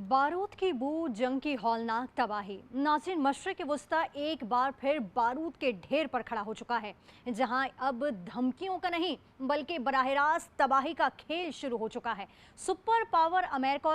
बारूद की बू, जंग की हौलनाक तबाही। नाज़रीन, मशरिक़ वस्ता एक बार फिर बारूद के ढेर पर खड़ा हो चुका है, जहां अब धमकियों का नहीं बल्कि बराह रास्त तबाही का खेल शुरू हो चुका है। सुपर पावर अमेरिका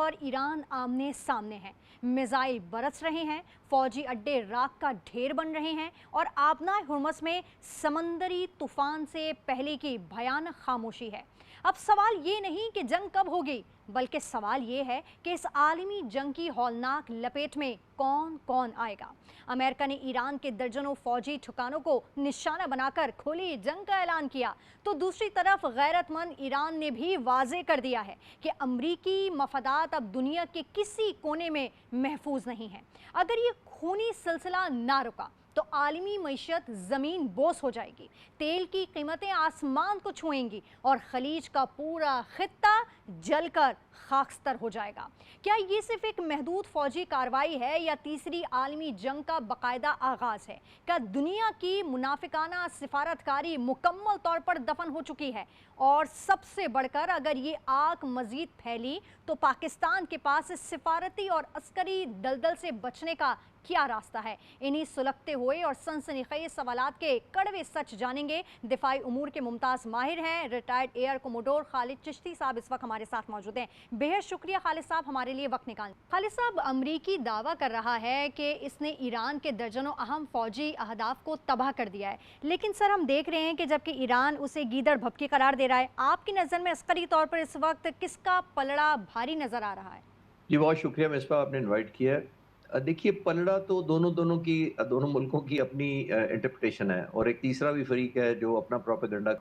और ईरान आमने सामने हैं। मिसाइल बरस रहे हैं, फौजी अड्डे राख का ढेर बन रहे हैं और आबना हुर्मस में समंदरी तूफान से पहले की भयानक खामोशी है। अब सवाल ये नहीं कि जंग कब होगी, बल्कि सवाल ये है कि इस आलमी जंग की हौलनाक लपेट में कौन कौन आएगा। अमेरिका ने ईरान के दर्जनों फौजी ठिकानों को निशाना बनाकर खुली जंग का ऐलान किया, तो दूसरी तरफ गैरतमंद ईरान ने भी वाजे कर दिया है कि अमरीकी मफादात अब दुनिया के किसी कोने में महफूज नहीं है। अगर ये खूनी सिलसिला ना रुका तो आलमी मईशत ज़मीन बोस हो जाएगी, तेल की कीमतें आसमान को छुएंगी और खलीज का पूरा खित्ता जलकर खाकस्तर हो जाएगा। क्या ये सिर्फ एक महदूद फौजी कार्रवाई है या तीसरी आलमी जंग का बाकायदा आगाज है? क्या दुनिया की मुनाफिकाना सिफारतकारी मुकम्मल तौर पर दफन हो चुकी है? और सबसे बढ़कर अगर ये आग मजीद फैली तो पाकिस्तान के पास इस सिफारती और अस्करी दलदल से बचने का क्या रास्ता है? इन्हीं सुलगते हुए और सनसनीखेज सवालात के कड़वे सच जानेंगे। दिफाई उमूर के मुमताज़ माहिर हैं, retired air commodore Khalid Chishti साहब इस वक्त हमारे साथ मौजूद हैं। बेहद शुक्रिया खालिद साहब हमारे लिए वक्त निकालने। खालिद साहब, अमरीकी दावा कर रहा है कि इसने ईरान के दर्जनों अहम फौजी अहदाफ को तबाह कर दिया है, लेकिन सर हम देख रहे हैं कि जबकि ईरान उसे गीदड़ भभकी करार दे रहा है, आपकी नज़र में अस्करी तौर पर इस वक्त किसका पलड़ा भारी नजर आ रहा है? जी, बहुत शुक्रिया मिसबा, आपने इनवाइट किया है। देखिए, पलड़ा तो दोनों मुल्कों की अपनी इंटरप्रिटेशन है, और एक तीसरा भी फरीक है जो अपना प्रोपेगेंडा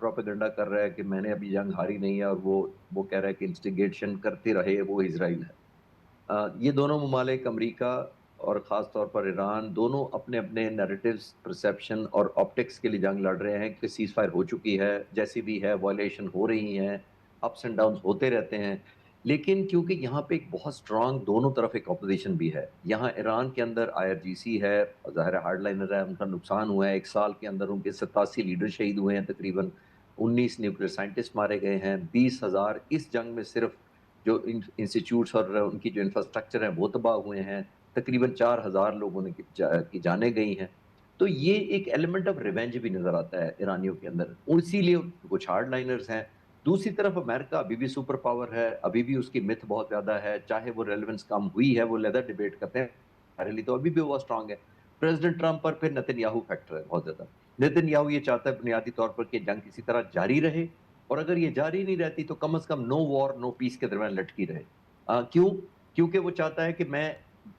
कर रहा है कि मैंने अभी जंग हारी नहीं है, और वो कह रहा है कि इंस्टिगेशन करते रहे वो इज़राइल है। ये दोनों ममालिक, अमेरिका और ख़ास तौर पर ईरान, दोनों अपने-अपने नैरेटिव्स, परसेप्शन और ऑप्टिक्स के लिए जंग लड़ रहे हैं कि सीज़फायर हो चुकी है, जैसी भी है, वायलेशन हो रही हैं, अप्स एंड डाउन्स होते रहते हैं। लेकिन क्योंकि यहाँ पे एक बहुत स्ट्रॉन्ग दोनों तरफ एक ऑपोज़िशन भी है। यहाँ ईरान के अंदर आईआरजीसी है, ज़ाहिर है हार्डलाइनर है, उनका नुकसान हुआ है। 1 साल के अंदर उनके 87 लीडर शहीद हुए हैं, तकरीबन 19 न्यूक्लियर साइंटिस्ट मारे गए हैं, 20,000 इस जंग में सिर्फ जो इंस्टीट्यूट्स और उनकी जो इंफ्रास्ट्रक्चर है वो तबाह हुए हैं, तकरीबन 4,000 लोगों ने की जानें गई हैं। तो ये एक एलिमेंट ऑफ रिवेंज भी नज़र आता है ईरानियों के अंदर, और इसीलिए कुछ हार्डलाइनर्स हैं। दूसरी तरफ अमेरिका अभी भी सुपर पावर है, अभी भी उसकी मिथ बहुत ज़्यादा है, चाहे वो रेलेवेंस कम हुई है, वो लेदर डिबेट करते हैं, हमारे लिए तो अभी भी वो स्ट्रॉन्ग है। प्रेज़िडेंट ट्रंप पर फिर नेतन्याहू फैक्टर है बहुत ज़्यादा। नेतन्याहू ये चाहता है बुनियादी तौर पर कि जंग किसी तरह जारी रहे, और अगर ये जारी नहीं रहती तो कम से कम नो वॉर नो पीस के दरमियान लटकी रहे। क्यों? क्योंकि वो चाहता है कि मैं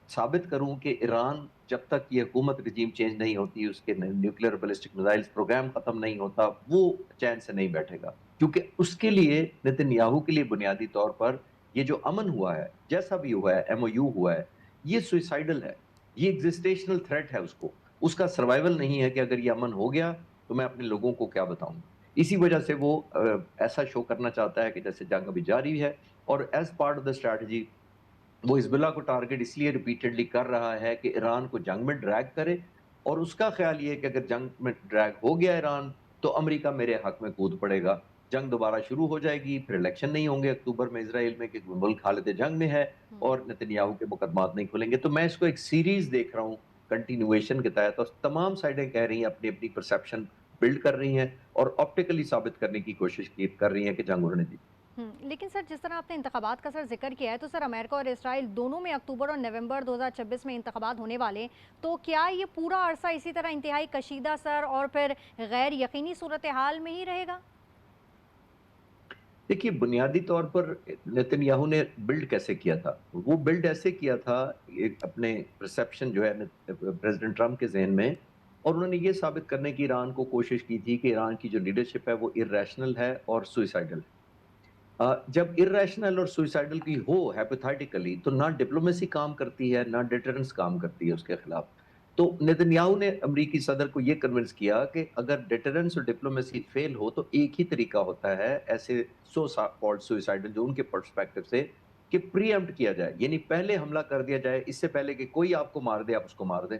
साबित करूं कि ईरान जब तक ये हुकूमत रजीम चेंज नहीं होती, उसके न्यूक्लियर बैलिस्टिक मिसाइल्स प्रोग्राम खत्म नहीं होता, वो चैन से नहीं बैठेगा। क्योंकि उसके लिए, नेतन्याहू के लिए बुनियादी तौर पर ये जो अमन हुआ है, जैसा भी हुआ है, एमओयू हुआ है, ये सुइसाइडल है। ये एग्जिस्टेशनल थ्रेट है उसको। उसका सर्वाइवल नहीं है कि अगर ये अमन हो गया तो मैं अपने लोगों को क्या बताऊं। इसी वजह से वो ऐसा शो करना चाहता है कि जैसे जंग अभी जारी है, और as part of the strategy वो हिजबुल्लाह को टारगेट इसलिए रिपीटेडली कर रहा है कि ईरान को जंग में ड्रैग करे, और उसका ख्याल ये है कि अगर जंग में ड्रैग हो गया ईरान, तो अमेरिका मेरे हक में कूद पड़ेगा, जंग दोबारा शुरू हो जाएगी, फिर इलेक्शन नहीं होंगे अक्टूबर में इजराइल में, क्योंकि मुल्क हालत जंग में है और नेतन्याहू के मुकदमात नहीं खुलेंगे। तो मैं इसको एक सीरीज देख रहा हूँ कंटिन्यूएशन के तहत, और तमाम साइडें कह रही हैं, अपनी अपनी परसेप्शन बिल्ड कर रही हैं और ऑप्टिकली साबित करने की कोशिश कर रही हैं कि जंग उन्होंने जीती। लेकिन सर, जिस तरह आपने इंतखाबात का सर जिक्र किया है, तो सर अमेरिका और इसराइल दोनों में अक्टूबर और नवंबर 2026 में इंतखाबात होने वाले, तो क्या ये पूरा अरसा इसी तरह इंतहाई कशीदा सर और फिर गैर यकीनी सूरत हाल में ही रहेगा? देखिए, बुनियादी तौर पर नेतन्याहू ने बिल्ड कैसे किया था? वो बिल्ड ऐसे किया था, एक अपने परसेप्शन जो है प्रेज़िडेंट ट्रंप के ज़हन में, और उन्होंने ये साबित करने की ईरान को कोशिश की थी कि ईरान की जो लीडरशिप है वो इर्रेशनल है और सुइसाइडल है। जब इर्रेशनल और सुइसाइडल की हो हाइपोथेटिकली, तो ना डिप्लोमेसी काम करती है, ना डिटरेंस काम करती है उसके खिलाफ। तो नेतन्याहू ने अमेरिकी सदर को ये कन्विंस किया कि अगर डिटरेंस और डिप्लोमेसी फेल हो तो एक ही तरीका होता है ऐसे सो कॉल्ड सुइसाइडल, जो उनके पर्सपेक्टिव से, कि प्रीएम्प्ट किया जाए, यानी पहले हमला कर दिया जाए, इससे पहले कि कोई आपको मार दे, आप उसको मार दें।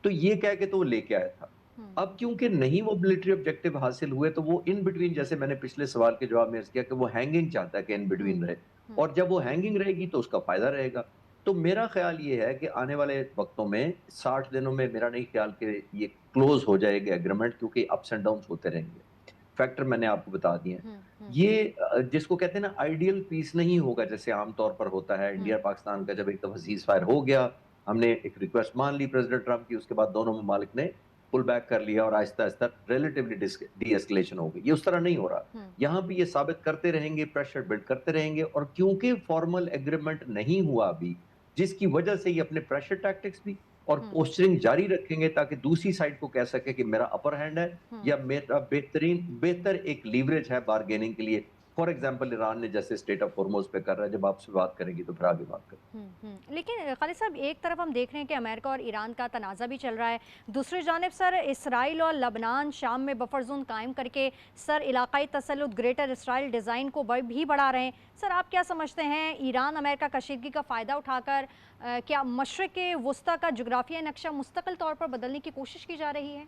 तो ये कह के तो वो लेके आया था। हम्म। अब क्योंकि नहीं वो मिलिट्री ऑब्जेक्टिव हासिल हुए, तो वो इन बिटवीन, जैसे मैंने पिछले सवाल के जवाब में अर्ज़ किया कि वो हैंगिंग चाहता है कि इन हम्म। बिटवीन रहे, हम्म। और जब वो हैंगिंग रहेगी तो उसका फ़ायदा रहेगा। तो मेरा ख्याल ये है कि आने वाले वक्तों में 60 दिनों में मेरा नहीं ख्याल कि ये क्लोज हो जाएगा एग्रीमेंट, क्योंकि अप्स एंड डाउन्स होते रहेंगे। फैक्टर मैंने आपको बता दिए हैं। हुँ, हुँ, ये जिसको कहते हैं ना आइडियल पीस नहीं होगा जैसे आम तौर पर होता है। हुँ, इंडिया पाकिस्तान का जब एक दफा सीज फायर हो गया, हमने एक रिक्वेस्ट मान ली प्रेसिडेंट ट्रंप की, उसके बाद दोनों ममालिक ने पुल बैक कर लिया और Aahista Aahista relatively D escalation हो गई। ये उस तरह नहीं हो रहा। हुँ, यहाँ भी ये साबित करते रहेंगे, प्रेशर बिल्ड करते रहेंगे, और क्योंकि फॉर्मल एग्रीमेंट नहीं हुआ अभी, जिसकी वजह से ये अपने प्रेशर टैक्टिक्स भी और हुँ, पोस्चरिंग जारी रखेंगे ताकि दूसरी साइड को कह सके कि मेरा अपर हैंड है, हुँ। या मेरा बेहतर एक लीवरेज है बार्गेनिंग के लिए। फॉर एग्जांपल ईरान ने जैसे स्टेट ऑफ हॉर्मोज पे कर रहा है। जब आपसे बात करेंगे तो फिर आगे बात करें। लेकिन खालिद साहब, एक तरफ हम देख रहे हैं कि अमेरिका और ईरान का तनाज़ा भी चल रहा है, दूसरी जानिब सर इसराइल और लबनान शाम में बफर जोन कायम करके सर इलाकाई तसल्लुत ग्रेटर इसराइल डिज़ाइन को भी बढ़ा रहे हैं। सर आप क्या समझते हैं, ईरान अमेरिका कशीदगी का फ़ायदा उठाकर क्या मशरिक़ वुस्ता का जोग्राफियाई नक्शा मुस्तकिल तौर पर बदलने की कोशिश की जा रही है?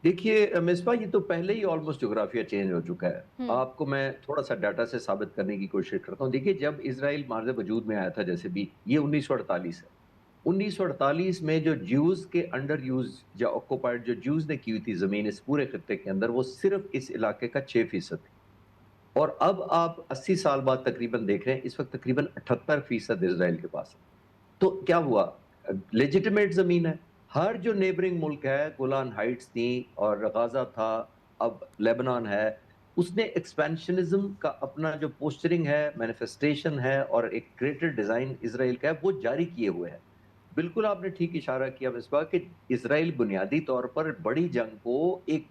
देखिए मिसबा, ये तो पहले ही ऑलमोस्ट ज्योग्राफिया चेंज हो चुका है। हुँ, आपको मैं थोड़ा सा डाटा से साबित करने की कोशिश करता हूँ। देखिए, जब इसराइल मार्ज़ वजूद में आया था, जैसे भी ये 1948 है। 1948 में जो ज्यूज के अंडर यूज या ऑक्युपाइड जो ज्यूज ने की हुई थी जमीन इस पूरे खत्ते के अंदर, वो सिर्फ इस इलाके का 6% थी। और अब आप 80 साल बाद तकरीबन देख रहे हैं, इस वक्त तकरीबन 78% इसराइल के पास है। तो क्या हुआ? लेजिटिमेट जमीन है। हर जो नेबरिंग मुल्क है, गोलान हाइट्स थी और गाजा था, अब लेबनान है, उसने एक्सपेंशनिज्म का अपना जो पोस्चरिंग है, मैनिफेस्टेशन है और एक ग्रेटर डिजाइन इसराइल का है, वो जारी किए हुए है। बिल्कुल आपने ठीक इशारा किया मिसबा कि इसराइल बुनियादी तौर पर बड़ी जंग को एक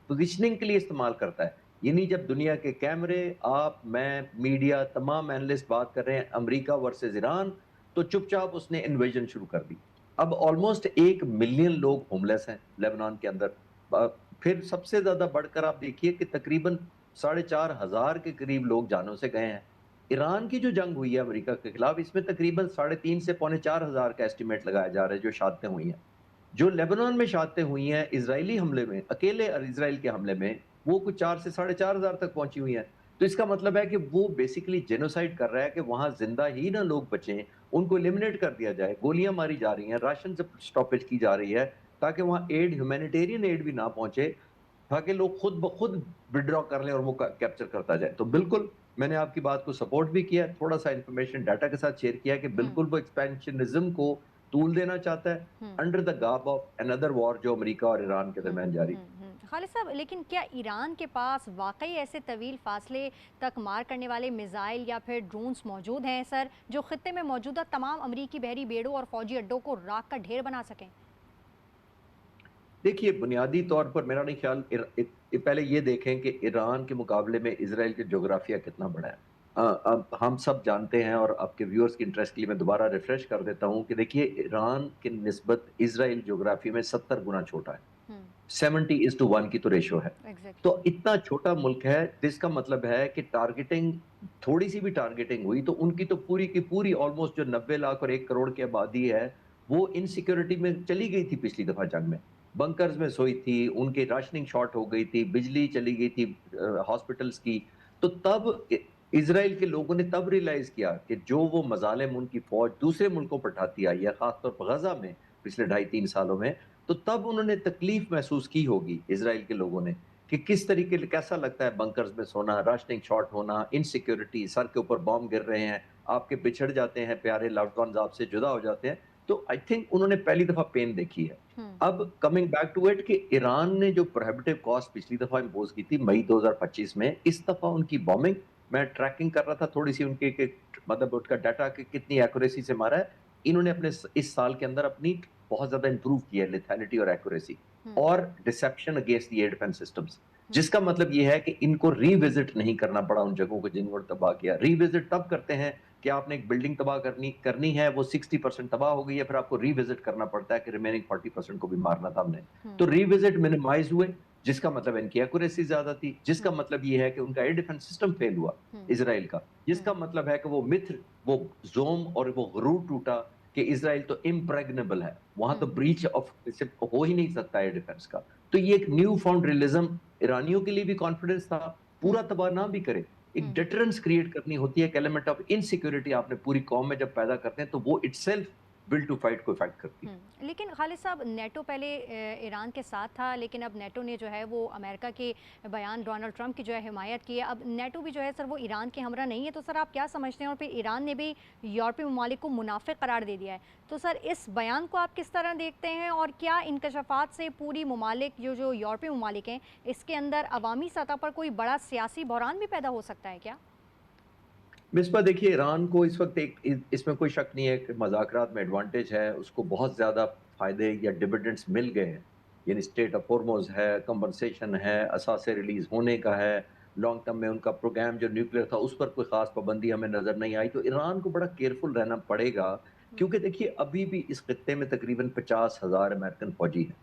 पोजीशनिंग के लिए इस्तेमाल करता है। यानी जब दुनिया के कैमरे, आप, मैं, मीडिया, तमाम एनालिस्ट बात कर रहे हैं अमेरिका वर्सेस ईरान, तो चुपचाप उसने इन्वेजन शुरू कर दी। अब ऑलमोस्ट 1 मिलियन लोग होमलेस हैं लेबनान के अंदर। फिर सबसे ज्यादा बढ़कर आप देखिए कि तकरीबन 4,500 के करीब लोग जानों से गए हैं। ईरान की जो जंग हुई है अमेरिका के खिलाफ, इसमें तकरीबन 3,500 से पौने 4,000 का एस्टिमेट लगाया जा रहा है जो शहादतें हुई हैं। जो लेबनान में शहादतें हुई हैं इजरायली हमले में, अकेले इजराइल के हमले में, वो कुछ 4 से 4,500 तक पहुंची हुई हैं। तो इसका मतलब है कि वो बेसिकली जेनोसाइड कर रहा है कि वहां जिंदा ही ना लोग बचें, उनको एलिमिनेट कर दिया जाए। गोलियां मारी जा रही हैं, राशन स्टॉपेज की जा रही है, ताकि वहां एड, ह्यूमैनिटेरियन एड भी ना पहुंचे, ताकि लोग खुद ब खुद विथड्रॉ कर लें और वो कैप्चर करता जाए। तो बिल्कुल मैंने आपकी बात को सपोर्ट भी किया, थोड़ा सा इंफॉर्मेशन डाटा के साथ शेयर किया कि हुँ, बिल्कुल वो एक्सपेंशनिज्म को तूल देना चाहता है हुँ। Under the garb of another war जो अमेरिका और ईरान के दरमियान जारी। खालिद साहब, लेकिन क्या ईरान के पास वाकई ऐसे तवील फासले तक मार करने वाले मिसाइल या फिर ड्रोन्स मौजूद हैं सर, जो खित्ते में मौजूदा तमाम अमरीकी बहरी बेड़ों और फौजी अड्डों को राख का ढेर बना सकें? देखिए, बुनियादी तौर पर मेरा नहीं ख्याल, पहले ये देखें कि ईरान के मुकाबले में इसराइल का जोग्राफिया कितना बड़ा है। अब हम सब जानते हैं, और आपके व्यूअर्स के इंटरेस्ट के लिए मैं दोबारा रिफ्रेश कर देता हूँ कि देखिए, ईरान की निस्बत इसराइल जोग्राफी में 70 गुना छोटा है। हुँ, 70:1 की तो रेशो है। एग्ज़ैक्टली। तो इतना छोटा मुल्क है, जिसका मतलब है कि टारगेटिंग, थोड़ी सी भी टारगेटिंग हुई तो उनकी तो पूरी की पूरी ऑलमोस्ट जो 90 लाख और 1 करोड़ की आबादी है, वो इनसिक्योरिटी में चली गई थी पिछली दफा जंग में। बंकर्स में सोई थी, उनकी राशनिंग शॉर्ट हो गई थी, बिजली चली गई थी हॉस्पिटल्स की। तो तब इज़राइल के लोगों ने तब रियलाइज़ किया कि जो वो मज़ालिम उनकी फ़ौज दूसरे मुल्कों पर ढाती आई है, ख़ासतौर पर गज़ा में पिछले ढाई 3 सालों में, तो तब उन्होंने तकलीफ महसूस की होगी इज़राइल के लोगों ने, कि किस तरीके कैसा लगता है बंकर्स में सोना, राशनिंग शॉर्ट होना, इनसिक्योरिटी, सर के ऊपर बॉम्ब गिर रहे हैं, आपके बिछड़ जाते हैं प्यारे लव्ड वन्स, आपसे जुदा हो जाते हैं। तो आई थिंक उन्होंने पहली दफा पेन देखी है। हुँ, अब कमिंग बैक टू इट, कि ईरान ने जो प्रोहिबिटिव कॉस्ट पिछली दफा इम्पोज की थी मई 2025 में, इस दफा उनकी बॉम्बिंग, मैं ट्रैकिंग कर रहा था थोड़ी सी उनके मतलब उनका डाटा कि कितनी एक्यूरेसी से मारा है। इन्होंने अपने इस साल के अंदर अपनी बहुत ज्यादा इंप्रूव की है लेथैलिटी और एक्यूरेसी हुँ, और deception against the air defence systems. हुँ, जिसका मतलब ये है कि इनको रीविजिट नहीं करना पड़ा उन जगहों को जिनको तबाह किया। रीविजिट तब करते हैं कि आपने एक बिल्डिंग तबाह करनी करनी है, वो 60% तबाह हो गई है, फिर आपको रीविजिट करना पड़ता है कि रिमेनिंग 40% को भी मारना था हमने। हुँ, तो रीविजिट मिनिमाइज हुए, जिसका मतलब इनकी एक्यूरेसी ज्यादा थी, जिसका हुँ, मतलब ये है कि उनका एयर डिफेंस सिस्टम फेल हुआ हुँ, इसराइल का, हुँ, जिसका मतलब है कि वो मिथ, वो जोम और वो गुरूर टूटा कि इसराइल तो इम्प्रेग्नेबल है, वहां तो हुँ, ब्रीच ऑफ हो ही नहीं सकता एयर डिफेंस का। तो ये एक न्यू फाउंड रियलिज्म ईरानियों के लिए भी कॉन्फिडेंस था, हुँ, पूरा तबाह ना भी करे, एक डिटरेंस क्रिएट करनी होती है, एक एलिमेंट ऑफ इनसिक्योरिटी आपने पूरी कौम में जब पैदा करते हैं तो वो इटसेल्फ विल टू फाइट को इफेक्ट करती है। लेकिन खालिद साहब, नेटो पहले ईरान के साथ था, लेकिन अब नेटो ने जो है वो अमेरिका के बयान, डोनाल्ड ट्रंप की जो है हिमायत की है। अब नेटो भी जो है सर वो ईरान के हमरा नहीं है, तो सर आप क्या समझते हैं? और फिर ईरान ने भी यूरोपीय ममालिक को मुनाफिक करार दे दिया है, तो सर इस बयान को आप किस तरह देखते हैं? और क्या इंकशाफात से पूरी ममालिक जो जो यूरोपीय ममालिक हैं, इसके अंदर अवामी सतह पर कोई बड़ा सियासी बहरान भी पैदा हो सकता है क्या? मिसबा देखिए, ईरान को इस वक्त एक इसमें कोई शक नहीं है कि मज़ाकरात में एडवांटेज है, उसको बहुत ज़्यादा फ़ायदे या डिविडेंड्स मिल गए हैं। यानी स्टेट ऑफ होर्मुज़ है, कंपनसेशन है, असासे रिलीज़ होने का है, लॉन्ग टर्म में उनका प्रोग्राम जो न्यूक्लियर था, उस पर कोई ख़ास पाबंदी हमें नज़र नहीं आई। तो ईरान को बड़ा केयरफुल रहना पड़ेगा, हम्म, क्योंकि देखिए अभी भी इस खित्ते में तकरीबन 50,000 अमेरिकन फ़ौजी हैं।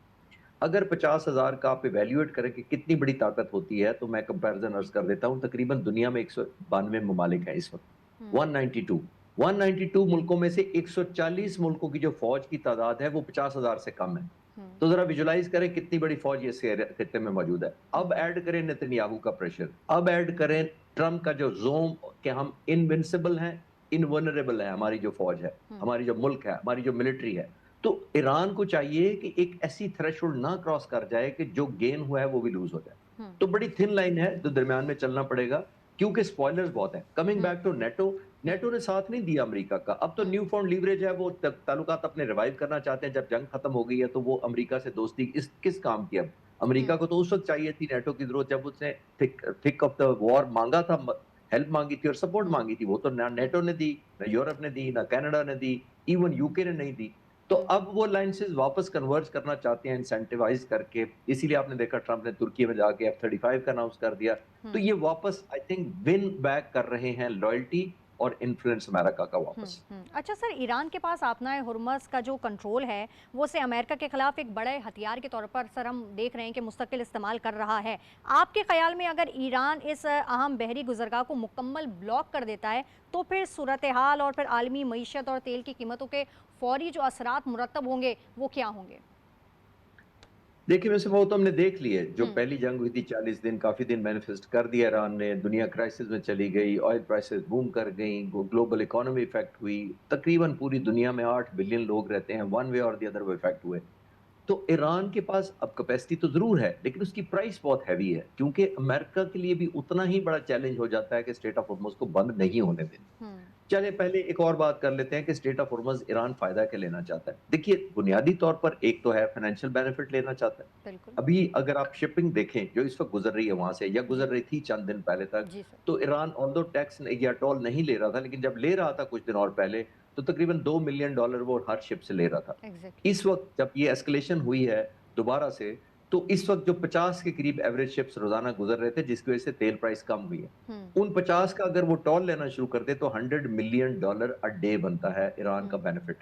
अगर 50,000 का आप इवैल्यूएट करें कि कितनी बड़ी ताकत होती है, तो मैं कंपैरिज़न अर्ज़ कर देता हूँ, तकरीबन दुनिया में 192 ममालिक हैं इस वक़्त। हम्म, 192 192 मुल्कों में से 140 मुल्कों की जो फ़ौज की तादाद है, वो 50,000 से कम है। हम्म, तो ज़रा विजुअलाइज़ करें कितनी बड़ी फ़ौज ये इस खित्ते में मौजूद है। अब हम्म, ऐड करें नेतन्याहू का प्रेशर, अब ऐड करें ट्रम्प का जो ज़ोम कि हम इनविंसिबल हैं, इनवल्नरेबल है हमारी जो फ़ौज है, हम्म, हमारी जो मुल्क है, हमारी जो मिलिट्री है। तो ईरान को चाहिए कि एक ऐसी थ्रेशोल्ड ना क्रॉस कर जाए कि जो गेन हुआ है वो भी लूज़ हो जाए। हम्म, तो बड़ी थिन लाइन है जो दरमियान में चलना पड़ेगा, क्योंकि स्पॉयलर्स बहुत हैं। Coming hmm, back to NATO, hmm, NATO ने साथ नहीं दिया अमेरिका का। अब तो हम्म, न्यू फाउंड लीवरेज है, वो ताल्लुकात अपने रिवाइव करना चाहते हैं। जब जंग खत्म हो गई है तो वो अमेरिका से दोस्ती इस किस काम की अब? अमेरिका हम्म, को तो उस वक्त चाहिए थी नेटो की जरूरत जब उसने thick thick of the war मांगा था, हेल्प मांगी थी और सपोर्ट हम्म, मांगी थी। वो तो ना हम्म, नेटो ने दी, ना यूरोप ने दी, ना कनाडा ने दी, इवन यूके ने नहीं दी। तो हम्म, अब वो लाइंसेस वापस कन्वर्ज करना चाहते हैं इंसेंटिवाइज करके। इसीलिए आपने देखा ट्रंप ने तुर्की में जाके F-35 का अनाउंस कर दिया। तो हम्म, ये वापस आई थिंक विन बैक कर रहे हैं लॉयल्टी और इन्फ्लुएंस अमेरिका का वापस। अच्छा सर, ईरान के पास आपना हुर्मस का जो कंट्रोल है, वो से अमेरिका के खिलाफ एक बड़े हथियार के तौर पर सर हम देख रहे हैं कि मुस्तकिल इस्तेमाल कर रहा है। आपके ख्याल में अगर ईरान इस अहम बहरी गुजरगाह को मुकम्मल ब्लॉक कर देता है, तो फिर सूरत हाल और फिर आलमी मईशत और तेल की कीमतों के फौरी जो असरात मुरतब होंगे, वो क्या होंगे? देखिए, वैसे वो तो हमने देख लिए। जो हम्म, पहली जंग हुई थी 40 दिन, काफ़ी दिन मैनिफेस्ट कर दिया ईरान ने, दुनिया क्राइसिस में चली गई, ऑयल प्राइसेस बूम कर गईं, ग्लोबल इकोनॉमी इफ़ेक्ट हुई। तकरीबन पूरी दुनिया में 8 बिलियन लोग रहते हैं, वन वे और द अदर वो इफ़ेक्ट हुए। तो ईरान के पास अब कैपेसिटी तो ज़रूर है, लेकिन उसकी प्राइस बहुत हेवी है, क्योंकि अमेरिका के लिए भी उतना ही बड़ा चैलेंज हो जाता है कि स्ट्रेट ऑफ हॉर्मुज़ को बंद नहीं होने देना। हम्म, चलिए पहले एक और बात कर लेते हैं कि स्टेट ऑफ हॉर्मज़ ईरान फ़ायदा क्या लेना चाहता है। देखिए, बुनियादी तौर पर एक तो है फ़ाइनेंशियल बेनिफिट लेना चाहता है। बिल्कुल। अभी अगर आप शिपिंग देखें जो इस वक़्त गुज़र रही है वहाँ से या गुज़र जी, रही थी चंद दिन पहले तक, जी सर। तो ईरान ऑल्दो टैक्स या टोल नहीं ले रहा था, लेकिन जब ले रहा था कुछ दिन और पहले, तो तकरीबन $2 मिलियन वो हर शिप से ले रहा था। एग्जैक्टली। इस वक़्त जब ये एस्केलेशन हुई है दोबारा से, तो इस वक़्त जो 50 के करीब एवरेज शिप्स रोज़ाना गुज़र रहे थे, जिसकी वज़ह से तेल प्राइस कम हुई है। हम्म, उन 50 का अगर वो टोल लेना शुरू कर दे, तो $100 मिलियन अ डे बनता है ईरान का हम्म, बेनिफिट।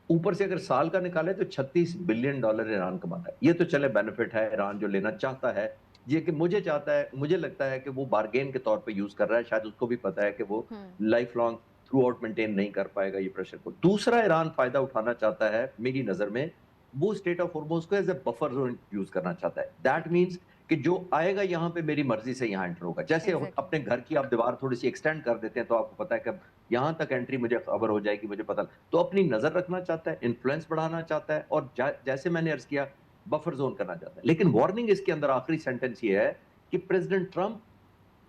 ऊपर से अगर साल का निकाले तो $36 बिलियन ईरान कमाता है। ये तो चले बेनिफिट है, ईरान जो लेना चाहता है, ये कि मुझे लगता है कि वो बार्गेन के तौर पे यूज़ कर रहा है। शायद उसको भी पता है कि वो hmm, life long throughout maintain नहीं कर पाएगा ये प्रेशर को। दूसरा ईरान फ़ायदा उठाना चाहता है, मेरी नज़र में, वो स्ट्रेट ऑफ हॉर्मुज़ को as a buffer zone use करना चाहता है। दैट ठीक है। मीन्स कि जो आएगा यहाँ पे मेरी मर्ज़ी से यहाँ एंटर होगा। जैसे एग्जैक्टली। अपने घर की आप दीवार थोड़ी-सी एक्सटेंड कर देते हैं, तो आपको पता है कि यहाँ तक एंट्री मुझे खबर हो जाएगी, मुझे पता। तो अपनी नज़र रखना चाहता है, इन्फ्लुएंस बढ़ाना चाहता है और जैसे मैंने अर्ज़ किया, बफर ज़ोन करना चाहता है। लेकिन हम्म, वार्निंग इसके अंदर आखिरी सेंटेंस ये है कि प्रेज़िडेंट ट्रंप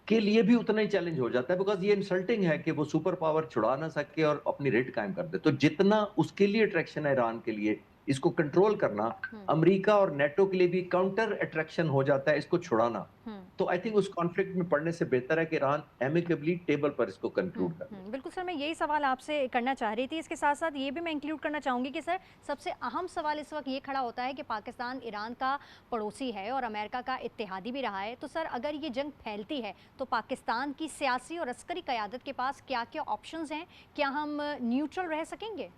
के लिए भी उतना ही चैलेंज हो जाता है, बिकॉज़ ये इंसल्टिंग है कि वो सुपर पावर छुड़ा ना सके और अपनी रेट कायम कर दे। तो जितना उसके लिए अट्रैक्शन है ईरान के लिए, इसको कंट्रोल करना, हम्म, अमेरिका और नेटो के लिए भी काउंटर अट्रैक्शन हो जाता है इसको छुड़ाना। हम्म, तो आई थिंक उस कॉन्फ्लिक्ट में पड़ने से बेहतर है कि ईरान एमिकेबली टेबल पर इसको कंक्लूड कर ले। बिल्कुल सर, मैं यही सवाल आपसे करना चाह रही थी। इसके साथ साथ ये भी मैं इंक्लूड करना चाहूँगी कि सर सबसे अहम सवाल इस वक्त ये खड़ा होता है कि पाकिस्तान ईरान का पड़ोसी है और अमेरिका का इत्तेहादी भी रहा है। तो सर अगर ये जंग फैलती है, तो पाकिस्तान की सियासी और अस्करी क़यादत के पास क्या क्या ऑप्शंस हैं? क्या हम न्यूट्रल रह सकेंगे?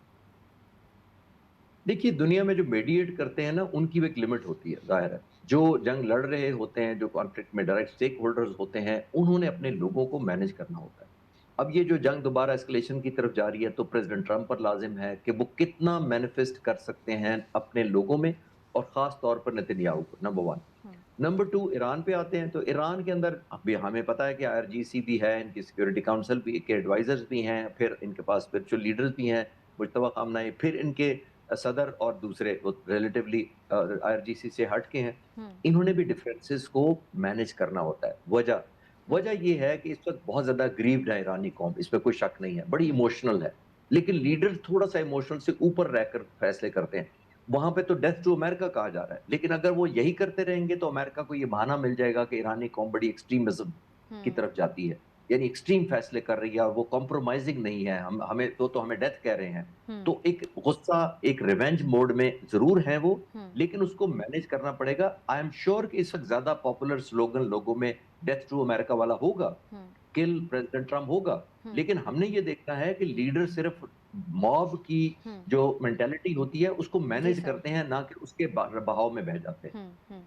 देखिए, दुनिया में जो मेडिएट करते हैं ना, उनकी भी एक लिमिट होती है, ज़ाहिर है। जो जंग लड़ रहे होते हैं, जो कॉन्फ्लिक्ट में डायरेक्ट स्टेक होल्डर्स होते हैं, उन्होंने अपने लोगों को मैनेज करना होता है। अब ये जो जंग दोबारा एस्केलेशन की तरफ जा रही है, तो प्रेज़िडेंट ट्रंप पर लाज़िम है कि वो कितना मैनिफेस्ट कर सकते हैं अपने लोगों में और ख़ास तौर पर नेतन्याहू को, नंबर 1। नंबर 2 ईरान पे आते हैं, तो ईरान के अंदर अभी हमें पता है कि आईआरजीसी भी है, इनकी सिक्योरिटी काउंसिल भी के एडवाइज़र्स भी हैं, फिर इनके पास स्पिरिचुअल लीडर्स भी हैं, मुज्तबा खामनाई, फिर इनके सदर और दूसरे वो रिलेटिवली आईआरजीसी से हट के हैं। हुँ, इन्होंने भी डिफरेंसेस को मैनेज करना होता है। वजह हुँ, वजह ये है कि इस वक़्त बहुत ज़्यादा ग्रीव्ड है ईरानी कौम, इसमें कोई शक नहीं है, बड़ी हुँ, इमोशनल है। लेकिन लीडर थोड़ा-सा इमोशनल से ऊपर रहकर फैसले करते हैं। वहाँ पे तो डेथ टू अमेरिका कहा जा रहा है। लेकिन अगर वो यही करते रहेंगे तो अमेरिका को ये बहाना मिल जाएगा कि ईरानी कौम बड़ी एक्सट्रीमिज़्म की हुँ, तरफ जाती है। यानी एक्सट्रीम फैसले कर रही है और वो कॉम्प्रोमाइज़िंग नहीं है। हम हमें तो हमें डेथ कह रहे हैं। हुँ, तो एक गुस्सा, एक रिवेंज मोड में ज़रूर हैं वो, हुँ, लेकिन उसको मैनेज करना पड़ेगा। आई एम श्योर कि इस वक़्त ज़्यादा पॉपुलर स्लोगन लोगों में डेथ टू अमेरिका वाला होगा, हुँ, किल प्रेज़िडेंट ट्रम्प होगा। हुँ, लेकिन हमने ये देखना है कि लीडर सिर्फ़ मॉब की हुँ। जो मेंटालिटी होती है उसको जी मैनेज सर। करते हैं, ना कि उसके बहाव में बह जाते हैं।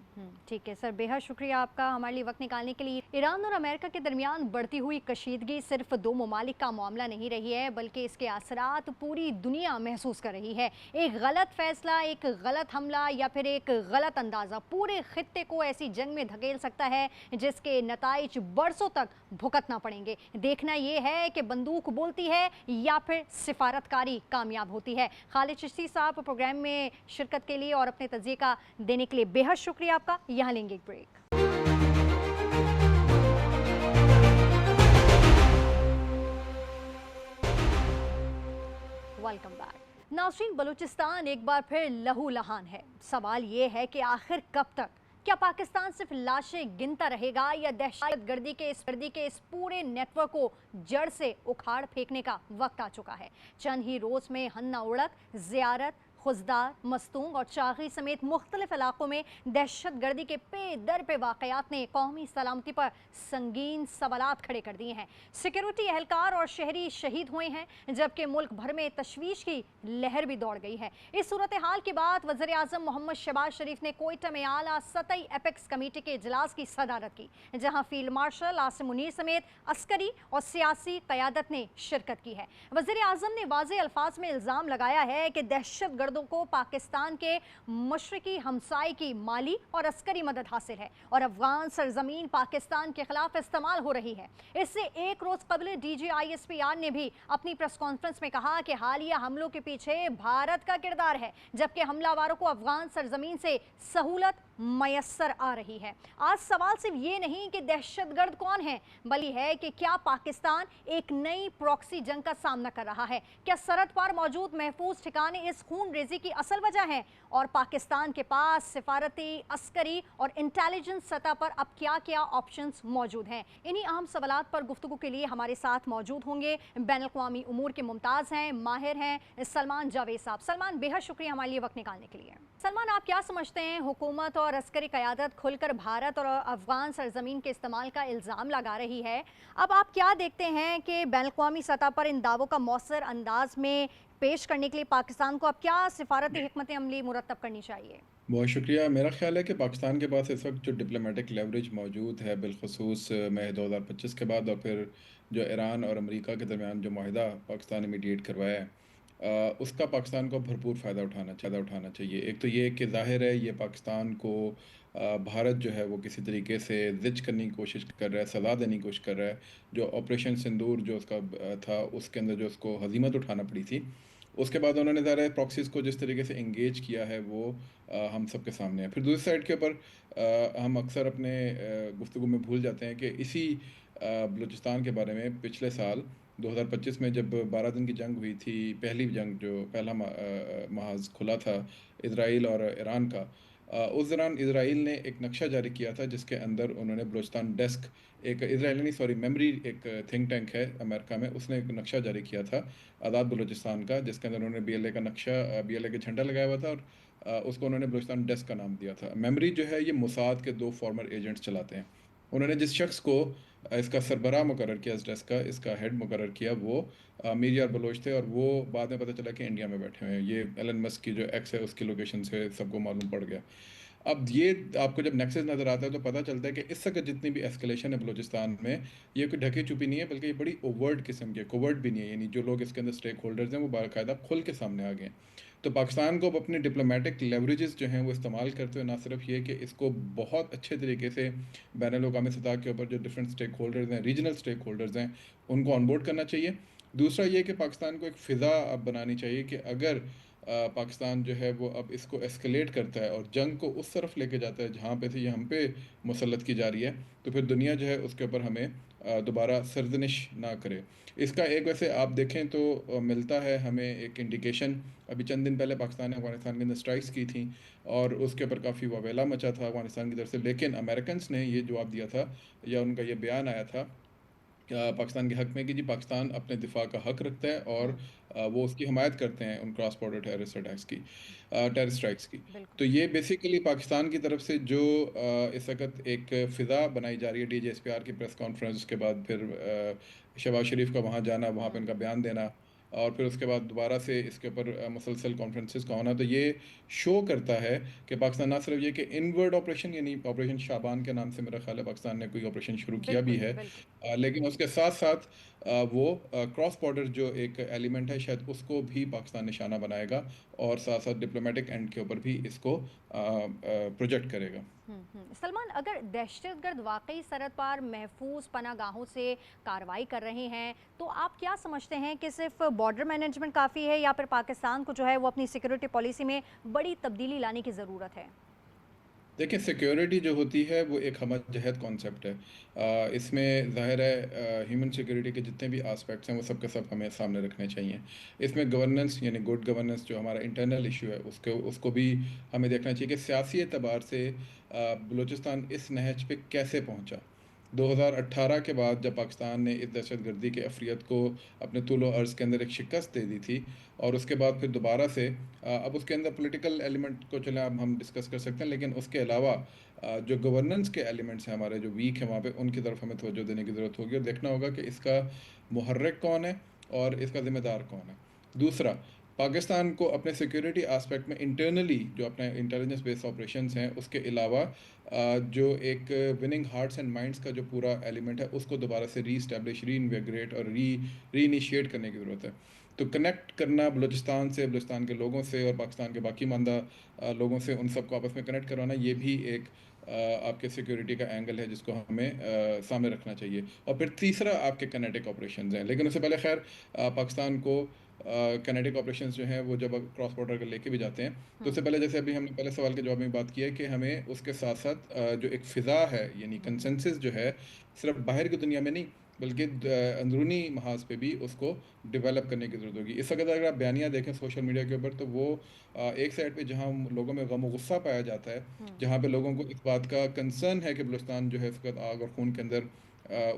ठीक है सर, बेहद शुक्रिया आपका हमारे लिए वक्त निकालने के लिए। ईरान और अमेरिका के दरमियान बढ़ती हुई कशीदगी सिर्फ दो ममालिक का मामला नहीं रही है, बल्कि इसके असरात पूरी दुनिया महसूस कर रही है। एक गलत फैसला, एक गलत हमला या फिर एक गलत अंदाज़ा पूरे खित्ते को ऐसी जंग में धकेल सकता है जिसके नताइज बरसों तक भुगतना पड़ेंगे। देखना यह है कि बंदूक बोलती है या फिर सिफारतकारी कामयाब होती है। खालिद चिश्ती साहब, प्रोग्राम में शिरकत के लिए और अपने तजिए का देने के लिए बेहद शुक्रिया आपका। यहाँ लेंगे एक ब्रेक। वेलकम बैक नाज़रीन। बलूचिस्तान एक बार फिर लहूलुहान है। सवाल ये है कि आखिर कब तक? क्या पाकिस्तान सिर्फ लाशें गिनता रहेगा या दहशतगर्दी के इस पूरे नेटवर्क को जड़ से उखाड़ फेंकने का वक्त आ चुका है? चंद ही रोज में हन्ना उड़क, जियारत, खुजदार, मस्तूंग और चागी समेत मुख्तलिफ इलाकों में दहशतगर्दी के पे दर पे वाकयात ने कौमी सलामती पर संगीन सवालात खड़े कर दिए हैं। सिक्योरिटी एहलकार और शहरी शहीद हुए हैं, जबकि मुल्क भर में तशवीश की लहर भी दौड़ गई है। इस सूरत हाल के बाद वज़ीर आज़म मोहम्मद शहबाज शरीफ ने कोयटा में आला सतही एपेक्स कमेटी के इजलास की सदारत की, जहां फील्ड मार्शल आसिम मुनीर समेत अस्करी और सियासी क़यादत ने शिरकत की है। वज़ीर आज़म ने वाज़ेह अल्फाज में इल्ज़ाम लगाया है कि दहशतगर्दों को पाकिस्तान के मशरकी हमसाए की माली और अस्करी मदद हासिल है और अफगान सरजमीन पाकिस्तान के खिलाफ इस्तेमाल हो रही है। इससे एक रोज कबल DGISPR ने भी अपनी प्रेस कॉन्फ्रेंस में कहा कि हालिया हमलों के पीछे भारत का किरदार है, जबकि हमलावरों को अफगान सरजमीन से सहूलत मयसर आ रही है। आज सवाल सिर्फ ये नहीं कि दहशतगर्द कौन है, बल्कि है कि क्या पाकिस्तान एक नई प्रॉक्सी जंग का सामना कर रहा है? क्या सरहद पर मौजूद महफूज ठिकाने इस खून रेजी की असल वजह है? और पाकिस्तान के पास सिफारती, अस्करी और इंटेलिजेंस सतह पर अब क्या क्या ऑप्शंस मौजूद हैं? इन्हीं अहम सवालात पर गुफ्तगू के लिए हमारे साथ मौजूद होंगे बैनुल-अक़वामी उमूर के मुमताज़ हैं, माहिर हैं सलमान जावेद साहब। सलमान, बेहद शुक्रिया हमारे लिए वक्त निकालने के लिए। सलमान, आप क्या समझते हैं, हुकूमत और अस्करी क़यादत खुलकर भारत और अफगान सरजमीन के इस्तेमाल का इल्ज़ाम लगा रही है। अब आप क्या देखते हैं कि बैनुल-अक़वामी सतह पर इन दावों का मौसर अंदाज में पेश करने के लिए पाकिस्तान को अब क्या सिफारती हिकमत अमली मुरतब करनी चाहिए? बहुत शुक्रिया। मेरा ख़्याल है कि पाकिस्तान के पास इस वक्त जो डिप्लोमेटिक लेवरेज मौजूद है, बिलखसूस मई 2025 के बाद और फिर जो ईरान और अमेरिका के दरमियान जो माहिदा पाकिस्तान ने मीडिएट करवाया है, उसका पाकिस्तान को भरपूर फ़ायदा उठाना चाहिए। एक तो ये कि ज़ाहिर है ये पाकिस्तान को भारत जो है वो किसी तरीके से ज़िच करने की कोशिश कर रहा है, सज़ा देने की कोशिश कर रहा है। जो ऑपरेशन सिंदूर जो उसका था, उसके अंदर जो उसको हज़ीमत उठाना पड़ी थी, उसके बाद उन्होंने ज़ाहिर प्रॉक्सीज़ को जिस तरीके से एंगेज किया है वो हम सब के सामने है। फिर दूसरी साइड के ऊपर हम अक्सर अपने गुफ्तगू में भूल जाते हैं कि इसी बलूचिस्तान के बारे में पिछले साल 2025 में जब 12 दिन की जंग हुई थी, पहली जंग जो पहला महाज़ खुला था इज़राइल और ईरान का, उस दौरान इज़राइल ने एक नक्शा जारी किया था जिसके अंदर उन्होंने बलूचिस्तान डेस्क, एक इज़राइली नहीं सॉरी मेमरी एक थिंक टैंक है अमेरिका में, उसने एक नक्शा जारी किया था आज़ाद बलूचिस्तान का, जिसके अंदर उन्होंने BLA का नक्शा, BLA का झंडा लगाया हुआ था और उसको उन्होंने बलूचिस्तान डेस्क का नाम दिया था। मेमरी जो है ये मोसाद के 2 फॉर्मर एजेंट्स चलाते हैं। उन्होंने जिस शख्स को इसका सरबराह मुकर्रर किया, इस डेस्क का इसका हेड मुकर्रर किया, वो मीर यार बलोच थे और वो बाद में पता चला कि इंडिया में बैठे हुए हैं। ये एलन मस्क की जो एक्स है उसकी लोकेशन से सबको मालूम पड़ गया। अब ये आपको जब नेक्सस नज़र आता है तो पता चलता है कि इस वक्त जितनी भी एस्केलेशन है बलूचिस्तान में, ये कोई ढकी छुपी नहीं है, बल्कि ये बड़ी ओवर्ट किस्म की है, कोवर्ट भी नहीं है। यानी जो लोग इसके अंदर स्टेक होल्डर्स हैं वो बाकायदा खुल के सामने आ गए हैं। तो पाकिस्तान को अब अपने डिप्लोमेटिक लेवरेजेस जो हैं वो इस्तेमाल करते हुए ना सिर्फ ये कि इसको बहुत अच्छे तरीके से बैन अवी सतह के ऊपर जो डिफरेंट स्टेक होल्डर्स हैं, रीजनल स्टेक होल्डर्स हैं, उनको ऑनबोर्ड करना चाहिए। दूसरा ये कि पाकिस्तान को एक फ़िज़ा अब बनानी चाहिए कि अगर पाकिस्तान जो है वो अब इसको एस्केलेट करता है और जंग को उस तरफ लेके जाता है जहाँ पे से ये हम पे मुसल्लत की जा रही है, तो फिर दुनिया जो है उसके ऊपर हमें दोबारा सरजनिश ना करे। इसका एक वैसे आप देखें तो मिलता है हमें एक इंडिकेशन। अभी चंद दिन पहले पाकिस्तान ने अफगानिस्तान के अंदर स्ट्राइक्स की थी और उसके ऊपर काफ़ी ववेला मचा था अफगानिस्तान की तरफ से, लेकिन अमेरिकन ने ये जवाब दिया था या उनका ये बयान आया था पाकिस्तान के हक में कि जी पाकिस्तान अपने दिफा का हक रखता है और हम्म, वो उसकी हमायत करते हैं उन क्रॉस बॉर्डर टेररिस्ट अटैक्स की, टेररिस्ट स्ट्राइक्स की। बिल्कुल। तो ये बेसिकली पाकिस्तान की तरफ से जो इस वक्त एक फ़िज़ा बनाई जा रही है DGSPR की प्रेस कॉन्फ्रेंस के बाद, फिर शहबाज शरीफ का वहाँ जाना, वहाँ पे हम्म, उनका बयान देना, और फिर उसके बाद दोबारा से इसके ऊपर मुसलसल कॉन्फ्रेंसेस का होना, तो ये शो करता है कि पाकिस्तान ना सिर्फ ये कि इनवर्ड ऑपरेशन यानी ऑपरेशन शाबान के नाम से मेरा ख्याल है पाकिस्तान ने कोई ऑपरेशन शुरू किया भी बिल्कुल है, बिल्कुल। लेकिन उसके साथ साथ वो क्रॉस बॉर्डर जो एक एलिमेंट है शायद उसको भी पाकिस्तान निशाना बनाएगा और साथ साथ डिप्लोमेटिक एंड के ऊपर भी इसको प्रोजेक्ट करेगा। सलमान, अगर दहशतगर्द वाकई सरहद पार महफूज पनागाहों से कार्रवाई कर रहे हैं, तो आप क्या समझते हैं कि सिर्फ बॉर्डर मैनेजमेंट काफ़ी है या फिर पाकिस्तान को जो है वो अपनी सिक्योरिटी पॉलिसी में बड़ी तब्दीली लाने की ज़रूरत है? देखिए, सिक्योरिटी जो होती है वो एक हमजहत कॉन्सेप्ट है। इसमें ज़ाहिर है ह्यूमन सिक्योरिटी के जितने भी एस्पेक्ट्स हैं वो सब के सब हमें सामने रखने चाहिए। इसमें गवर्नेंस यानी गुड गवर्नेंस जो हमारा इंटरनल इशू है उसको उसको भी हमें देखना चाहिए कि सियासी एतबार से बलूचिस्तान इस नहज पे कैसे पहुंचा। 2018 के बाद जब पाकिस्तान ने इस दहशतगर्दी के अफरियत को अपने तूलो अर्ज़ के अंदर एक शिकस्त दे दी थी, और उसके बाद फिर दोबारा से अब उसके अंदर पॉलिटिकल एलिमेंट को चले अब हम डिस्कस कर सकते हैं, लेकिन उसके अलावा जो गवर्नेंस के एलिमेंट्स हैं हमारे जो वीक हैं वहाँ पे उनकी तरफ हमें तवज्जो देने की ज़रूरत होगी और देखना होगा कि इसका मुहर्रिक कौन है और इसका ज़िम्मेदार कौन है। दूसरा, पाकिस्तान को अपने सिक्योरिटी एस्पेक्ट में इंटरनली जो अपने इंटेलिजेंस बेस्ड ऑपरेशंस हैं उसके अलावा जो एक विनिंग हार्ट्स एंड माइंड्स का जो पूरा एलिमेंट है उसको दोबारा से री इस्टेब्लिश, री इन्वेग्रेट और री इनिशिएट करने की ज़रूरत है। तो कनेक्ट करना बलूचिस्तान से, बलूचिस्तान के लोगों से और पाकिस्तान के बाकी मानदा लोगों से, उन सबको आपस में कनेक्ट करवाना, ये भी एक आपके सिक्योरिटी का एंगल है जिसको हमें सामने रखना चाहिए। और फिर तीसरा आपके कनेटिक ऑपरेशंस हैं, लेकिन उससे पहले खैर पाकिस्तान को कनेटिक ऑपरेशंस जो हैं वो जब क्रॉस बॉर्डर कर लेके भी जाते हैं, तो उससे पहले जैसे अभी हमने पहले सवाल के जवाब में बात किया है कि हमें उसके साथ साथ जो एक फ़िज़ा है यानी कंसेंसस जो है, सिर्फ बाहर की दुनिया में नहीं बल्कि अंदरूनी महाज पे भी उसको डेवलप करने की ज़रूरत होगी। इस वक्त अगर आप बयानियाँ देखें सोशल मीडिया के ऊपर तो वो एक साइड पे जहाँ लोगों में गम और गुस्सा पाया जाता है, जहाँ पे लोगों को इस बात का कंसर्न है कि बलूचिस्तान जो है इस वक्त आग और खून के अंदर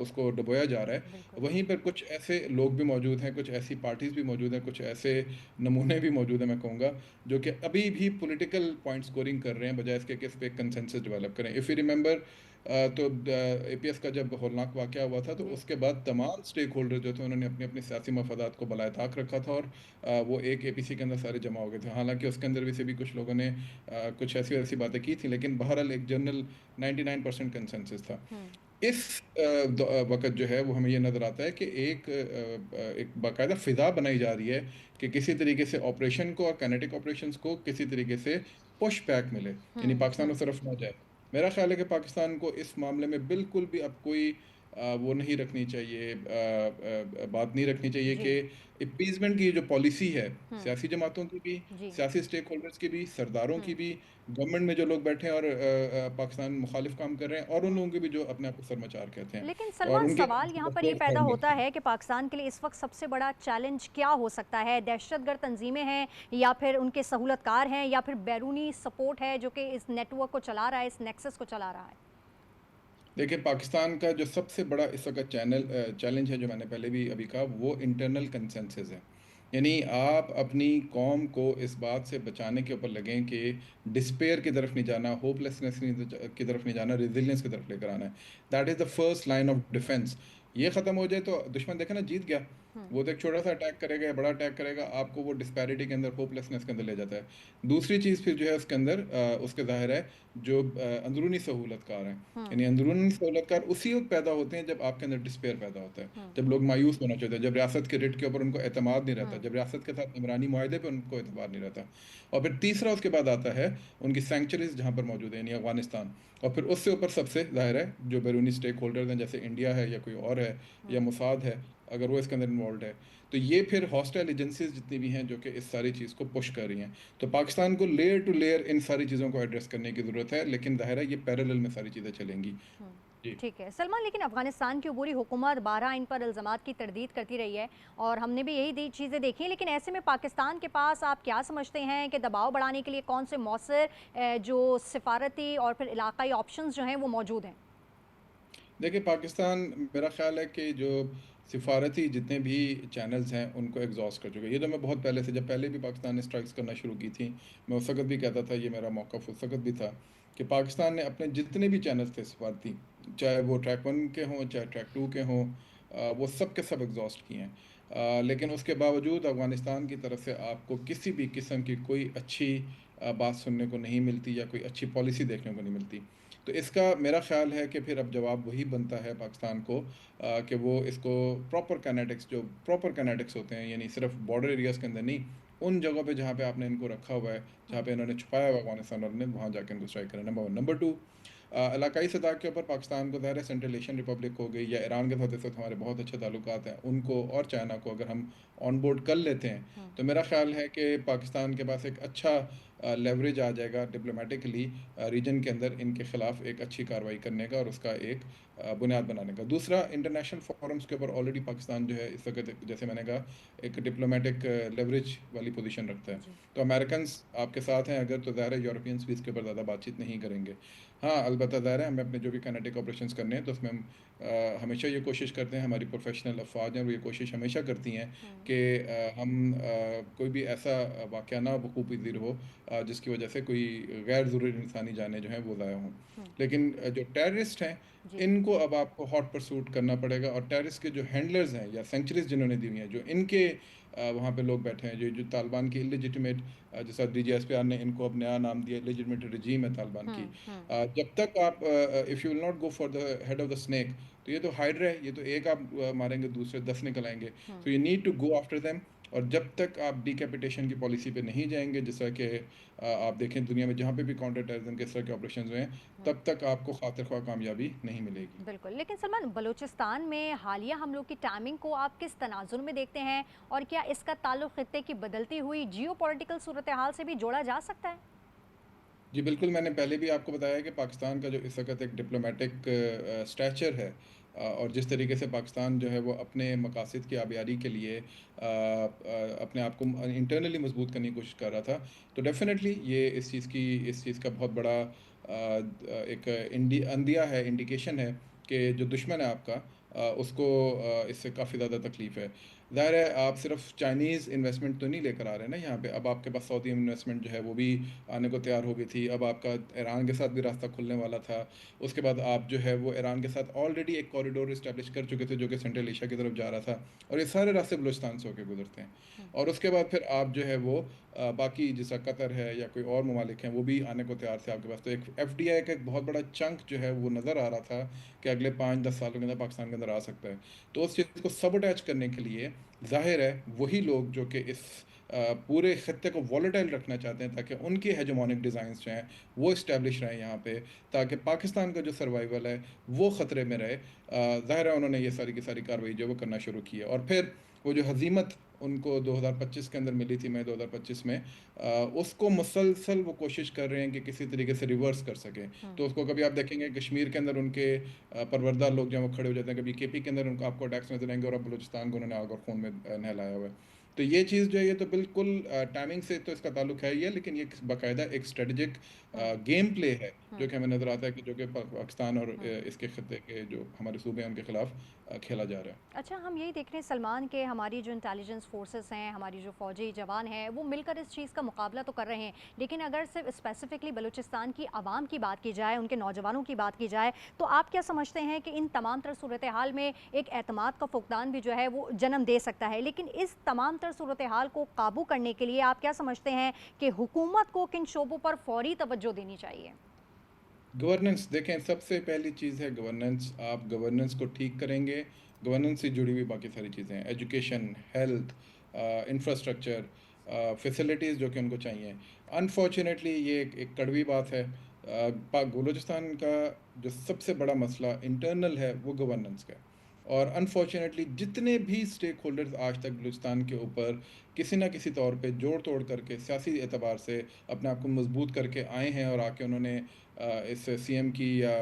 उसको डुबोया जा रहा है, बिल्कुल। वहीं पर कुछ ऐसे लोग भी मौजूद हैं, कुछ ऐसी पार्टीज़ भी मौजूद हैं, कुछ ऐसे नमूने भी मौजूद हैं मैं कहूँगा, जो कि अभी भी पॉलिटिकल पॉइंट स्कोरिंग कर रहे हैं बजाय इसके कि इस पे कंसेंसस डेवलप करें। इफ़ यू रिमेंबर तो APS का जब होलनाक वाक़या हुआ था तो जी। उसके बाद तमाम स्टेक होल्डर जो थे उन्होंने अपने अपने सियासी मफादात को बलाए ताक रखा था और वो एक APC के अंदर सारे जमा हो गए थे। हालांकि उसके अंदर भी से भी कुछ लोगों ने कुछ ऐसी वैसी बातें की थी, लेकिन बहरहाल एक जनरल 99% कंसेंसस था। हम्म। इस वक़्त जो है वो हमें ये नज़र आता है कि एक बाकायदा फ़िज़ा बनाई जा रही है कि किसी तरीके से ऑपरेशन को और काइनेटिक ऑपरेशंस को किसी तरीके से पुश बैक मिले, यानी पाकिस्तान उस तरफ ना जाए। मेरा ख़्याल है कि पाकिस्तान को इस मामले में बिल्कुल भी अब कोई वो नहीं रखनी चाहिए, बात नहीं रखनी चाहिए जी। कि अपीज़मेंट की जो पॉलिसी है, हम्म। सियासी जमातों की भी, जी। सियासी स्टेक होल्डर्स की भी, सरदारों की हम्म। भी, गवर्नमेंट में जो लोग बैठे हैं और पाकिस्तान मुखालिफ काम कर रहे हैं, और उन लोगों के भी जो अपने आप को सरमाचार कहते हैं, लेकिन और सलमान, उनके सवाल यहाँ पर ये सपोर्ट पैदा फार्मर्स होता की। है कि पाकिस्तान के लिए इस वक्त सबसे बड़ा चैलेंज क्या हो सकता है? दहशतगर्द तंजीमें हैं या फिर उनके सहूलतकार हैं या फिर बैरूनी सपोर्ट है जो कि इस नेटवर्क को चला रहा है, इस नेक्सस को चला रहा है? देखिए, पाकिस्तान का जो सबसे बड़ा इस वक्त चैलेंज है जो मैंने पहले भी अभी कहा, वो इंटरनल कंसेंसस है। यानी आप अपनी कौम को इस बात से बचाने के ऊपर लगें कि डिस्पेयर की तरफ नहीं जाना, होपलेसनेस की तरफ नहीं जाना, रेजिलियंस की तरफ लेकर आना है। That is the first line of defence. ये ख़त्म हो जाए तो दुश्मन देखे ना जीत गया, वो तो एक छोटा सा अटैक करेगा या बड़ा अटैक करेगा, आपको वो डिस्पैरिटी के अंदर, होपलेसनेस के अंदर ले जाता है। दूसरी चीज़ फिर जो है उसके अंदर उसके ज़ाहिर है जो अंदरूनी सहूलतकार हैं, यानी अंदरूनी सहूलतकार उसी वक्त पैदा होते हैं जब आपके अंदर डिस्पेयर पैदा होता है, जब लोग मायूस होना चाहते हैं, जब रियासत के रिट के ऊपर उनको एतमाद नहीं रहता, जब रियासत के साथ इमरानी मुआहदे पे उनको एतबार नहीं रहता। और फिर तीसरा उसके बाद आता है उनकी सेंचुरीज जहाँ पर मौजूद है, यानी अफगानिस्तान। और फिर उससे ऊपर सबसे ज़ाहिर है जो बैरूनी स्टेक होल्डर्स हैं, जैसे इंडिया है या कोई और है या मोसाद है, अगर वो इसके अंदर इन्वॉल्व है। तो ये फिर हॉस्टाइल एजेंसीज जितनी भी हैं जो कि इस सारी चीज़ को पुश कर रही हैं। तो पाकिस्तान को लेयर टू लेयर इन सारी चीज़ों को एड्रेस करने की ज़रूरत है, लेकिन ज़ाहिर है ये पैरेलल में सारी चीज़ें चलेंगी। जी। ठीक है सलमान, लेकिन अफगानिस्तान की अबूरी हुकूमत 12 इन पर इल्ज़ामात की तरदीद करती रही है और हमने भी यही चीज़ें देखी हैं, लेकिन ऐसे में पाकिस्तान के पास आप क्या समझते हैं कि दबाव बढ़ाने के लिए कौन से मौसर जो सिफारती और फिर इलाकाई ऑप्शंस जो हैं वो मौजूद हैं? देखिए, पाकिस्तान मेरा ख़्याल है कि जो सिफारती जितने भी चैनल्स हैं उनको एग्जॉस्ट कर चुके हैं। ये तो मैं बहुत पहले से, जब पहले भी पाकिस्तान ने स्ट्राइक्स करना शुरू की थी, मैं उस वक़्त भी कहता था, ये मेरा मौक़िफ़ उस वक़्त भी था कि पाकिस्तान ने अपने जितने भी चैनल्स थे सिफारती, चाहे वो ट्रैक 1 के हों, चाहे ट्रैक 2 के हों, वो सब के सब एग्जॉस्ट किए हैं। लेकिन उसके बावजूद अफ़गानिस्तान की तरफ से आपको किसी भी किस्म की कोई अच्छी बात सुनने को नहीं मिलती या कोई अच्छी पॉलिसी देखने को नहीं मिलती। तो इसका मेरा ख़्याल है कि फिर अब जवाब वही बनता है पाकिस्तान को, कि वो इसको प्रॉपर काइनेटिक्स होते हैं, यानी सिर्फ बॉर्डर एरियाज़ के अंदर नहीं, उन जगहों पे जहाँ पे आपने इनको रखा हुआ है, जहाँ पे इन्होंने छुपाया हुआ है अफगानिस्तान वालों ने, वहाँ जाकर इनको स्ट्राइक करें। Number one. नंबर टू, इलाकाई सतह के ऊपर पाकिस्तान को ज़ाहिर है सेंट्रल एशियन रिपब्लिक हो गई या ईरान के साथ इस वक्त हमारे बहुत अच्छे ताल्लुकात हैं, उनको और चाइना को अगर हम ऑन बोर्ड कर लेते हैं, तो मेरा ख्याल है कि पाकिस्तान के पास एक अच्छा लेवरेज आ जाएगा डिप्लोमेटिकली रीजन के अंदर इनके ख़िलाफ़ एक अच्छी कार्रवाई करने का और उसका एक बुनियाद बनाने का। दूसरा, इंटरनेशनल फोरम्स के ऊपर ऑलरेडी पाकिस्तान जो है इस वक्त, जैसे मैंने कहा, एक डिप्लोमेटिक लेवरेज वाली पोजीशन रखता है। जी। तो अमेरिकन्स आपके साथ हैं अगर, तो ज़ाहिर है यूरोपियंस भी इसके ऊपर ज़्यादा बातचीत नहीं करेंगे। हाँ, अलबत्ता ज़ाहिर है हमें अपने जो भी काइनेटिक ऑपरेशंस करने हैं तो उसमें हम हमेशा ये कोशिश करते हैं, हमारी प्रोफेशनल अफवाज हैं वो ये कोशिश हमेशा करती हैं कि हम कोई भी ऐसा वाक़या ना वक़ूफ़ पज़ीर हो जिसकी वजह से कोई गैर ज़रूरी इंसानी जानें जो हैं वो ज़ाया हों। लेकिन जो टेररिस्ट हैं, जी। इनको अब आपको हॉट परसूट करना पड़ेगा, और टेररिस्ट के जो हैंडलर्स हैं या सेंचुरीज जिन्होंने दी हुई हैं, जो इनके वहाँ पे लोग बैठे हैं, जो जो तालिबान की इलिजिटिमेट, जैसा DGSPR ने इनको अब नया नाम दिया, इलिजिटिमेट रजीम है तालिबान की। जब तक आप if you will not go for the head of the snake, तो ये तो हाइड्रा है, ये तो एक आप मारेंगे दूसरे 10 निकल आएंगे। So you need to go after them. और जब तक आप डिकैपिटेशन की पॉलिसी पे नहीं जाएंगे, जैसा कि आप देखें दुनिया में जहाँ पे भी काउंटर टेररिज्म के इस तरह के ऑपरेशन हुए हैं, तब तक आपको खातिर ख्वाह कामयाबी नहीं मिलेगी। बिल्कुल, लेकिन सलमान, बलूचिस्तान में हालिया हमलों की टाइमिंग को आप किस तनाजुर में देखते हैं और क्या इसका ताल्लुक खित्ते की बदलती हुई जियोपॉलिटिकल सूरत हाल से भी जोड़ा जा सकता है? जी बिल्कुल, मैंने पहले भी आपको बताया कि पाकिस्तान का जो इस वक़्त एक डिप्लोमेटिक स्टैचर है, और जिस तरीके से पाकिस्तान जो है वो अपने मकासद की आबियारी के लिए अपने आप को इंटरनली मजबूत करने की कोशिश कर रहा था, तो डेफ़िनेटली ये इस चीज़ का बहुत बड़ा एक अंदिया है, इंडिकेशन है कि जो दुश्मन है आपका, उसको इससे काफ़ी ज़्यादा तकलीफ़ है। ज़ाहिर है आप सिर्फ चाइनीज़ इन्वेस्टमेंट तो नहीं लेकर आ रहे हैं ना यहाँ पे, अब आपके पास सऊदी इन्वेस्टमेंट जो है वो भी आने को तैयार हो गई थी, अब आपका ईरान के साथ भी रास्ता खुलने वाला था। उसके बाद आप जो है वो ईरान के साथ ऑलरेडी एक कॉरिडोर इस्टेब्लिश कर चुके थे जो कि सेंट्रल एशिया की तरफ जा रहा था, और ये सारे रास्ते बलूचिस्तान से होकर गुजरते हैं। और उसके बाद फिर आप जो है वो बाकी जैसा कतर है या कोई और ममालिक हैं वो भी आने को तैयार थे आपके पास। तो एक FDI का एक बहुत बड़ा चंक जो है वो नज़र आ रहा था कि अगले 5-10 सालों के अंदर पाकिस्तान के अंदर आ सकता है। तो उस चीज़ को सब अटैच करने के लिए ज़ाहिर है वही लोग जो कि इस पूरे ख़त्ते को वॉलेटाइल रखना चाहते हैं, ताकि उनके हेजेमोनिक डिज़ाइंस जो हैं वो इस्टेब्लिश रहें यहाँ पे, ताकि पाकिस्तान का जो सर्वाइवल है वो ख़तरे में रहे। ज़ाहिर है उन्होंने ये सारी की सारी कार्रवाई जो वो करना शुरू की है, और फिर वो जो हज़ीमत उनको 2025 के अंदर मिली थी, मई 2025 में, उसको मुसलसल वो कोशिश कर रहे हैं कि किसी तरीके से रिवर्स कर सकें। तो उसको कभी आप देखेंगे कश्मीर के अंदर उनके परवरदा लोग जब वो खड़े हो जाते हैं, कभी KP के अंदर उनको आपको अटैक्स नजर आएंगे, और अब बलूचिस्तान को उन्होंने आग और खून में नहलाया हुआ है। तो ये चीज़ जो है ये तो बिल्कुल टाइमिंग से तो इसका ताल्लुक है ही है, लेकिन ये बाकायदा एक स्ट्रेटजिक गेम प्ले है जो कि हमें नज़र आता है कि जो कि पाकिस्तान और इसके खत्े के जो हमारे सूबे हैं उनके खिलाफ खेला जा रहा है। अच्छा, हम यही देख रहे हैं सलमान के हमारी जो इंटेलिजेंस फोर्सेस हैं, हमारी जो फ़ौजी जवान हैं, वो मिलकर इस चीज़ का मुकाबला तो कर रहे हैं। लेकिन अगर सिर्फ स्पेसिफिकली बलूचिस्तान की आवाम की बात की जाए, उनके नौजवानों की बात की जाए, तो आप क्या समझते हैं कि इन तमाम तर सूरत हाल में एक एतमाद का फुकदान भी जो है वो जन्म दे सकता है? लेकिन इस तमाम तर सूरत हाल को काबू करने के लिए आप क्या समझते हैं कि हुकूमत को किन शोबों पर फ़ौरी तवज्जो देनी चाहिए? गवर्नेंस देखें, सबसे पहली चीज़ है गवर्नेंस। आप गवर्नेंस को ठीक करेंगे, गवर्नेंस से जुड़ी हुई बाकी सारी चीज़ें, एजुकेशन, हेल्थ, इंफ्रास्ट्रक्चर, फैसिलिटीज़ जो कि उनको चाहिए। अनफॉर्चुनेटली ये एक कड़वी बात है। पाक बलूचिस्तान का जो सबसे बड़ा मसला इंटरनल है वो गवर्नेंस का है। और अनफॉर्चुनेटली जितने भी स्टेक होल्डर्स आज तक बलूचिस्तान के ऊपर किसी ना किसी तौर पे जोड़ तोड़ करके सियासी एतबार से अपने आप को मजबूत करके आए हैं और आके उन्होंने इस सीएम की या